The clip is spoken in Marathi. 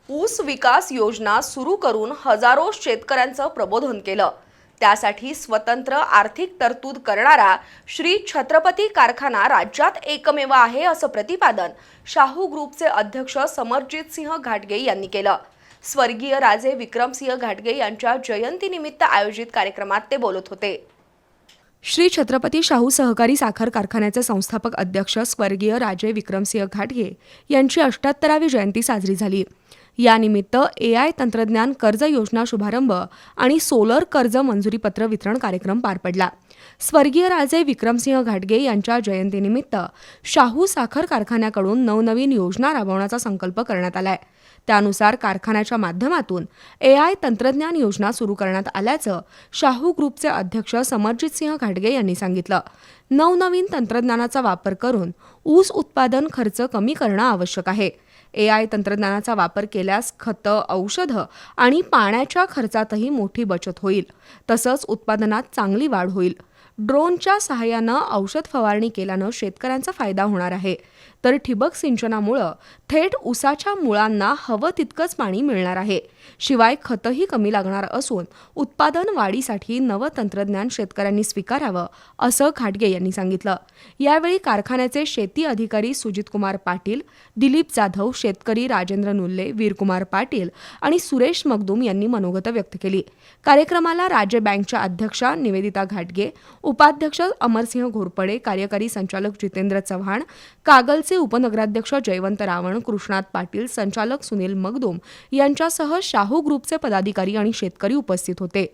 ऊस विकास योजना सुरू करून हजारो शेतकऱ्यांचं प्रबोधन केलं। त्यासाठी स्वतंत्र आर्थिक तरतूद करणारा श्री छत्रपती कारखाना राज्यात एकमेव आहे असं प्रतिपादन शाहू ग्रुपचे अध्यक्ष समरजित सिंह घाटगे यांनी केलं। स्वर्गीय राजे विक्रमसिंह घाटगे यांच्या जयंतीनिमित्त आयोजित कार्यक्रमात ते बोलत होते। श्री छत्रपती शाहू सहकारी साखर कारखान्याचे संस्थापक अध्यक्ष स्वर्गीय राजे विक्रमसिंह घाटगे यांची 78वी जयंती साजरी झाली। यानिमित्त AI तंत्रज्ञान कर्ज योजना शुभारंभ आणि सोलर कर्ज मंजुरीपत्र वितरण कार्यक्रम पार पडला। स्वर्गीय राजे विक्रमसिंह घाटगे यांच्या जयंतीनिमित्त शाहू साखर कारखान्याकडून नवनवीन योजना राबवण्याचा संकल्प करण्यात आलाय। त्यानुसार कारखान्याच्या माध्यमातून AI तंत्रज्ञान योजना सुरू करण्यात आल्याचं शाहू ग्रुपचे अध्यक्ष समरजित सिंह घाटगे यांनी सांगितलं। नवनवीन तंत्रज्ञानाचा वापर करून ऊस उत्पादन खर्च कमी करणं आवश्यक आहे। AI तंत्रज्ञानाचा वापर केल्यास खतं, औषधं आणि पाण्याच्या खर्चातही मोठी बचत होईल। तसंच उत्पादनात चांगली वाढ होईल। ड्रोनच्या सहाय्यानं औषध फवारणी केल्यानं शेतकऱ्यांचा फायदा होणार आहे, तर ठिबक सिंचनामुळे थेट ऊसाच्या मुळांना हवं तितकंच पाणी मिळणार आहे। शिवाय खतही कमी लागणार असून उत्पादन वाढीसाठी नवं तंत्रज्ञान शेतकऱ्यांनी स्वीकारावं असं घाटगे यांनी सांगितलं। यावेळी कारखान्याचे शेती अधिकारी सुजितकुमार पाटील, दिलीप जाधव, शेतकरी राजेंद्र नुल्ले, वीरकुमार पाटील आणि सुरेश मगदूम यांनी मनोगत व्यक्त केली। कार्यक्रमाला राज्य बँकच्या अध्यक्षा निवेदिता घाटगे, उपाध्यक्ष अमरसिंह घोरपडे, कार्यकारी संचालक जितेंद्र चव्हाण, कागलचे उपनगराध्यक्ष जयवंत रावण, कृष्णात पाटील, संचालक सुनील मगदूम यांच्यासह शाहू ग्रुपचे पदाधिकारी आणि शेतकरी उपस्थित होते।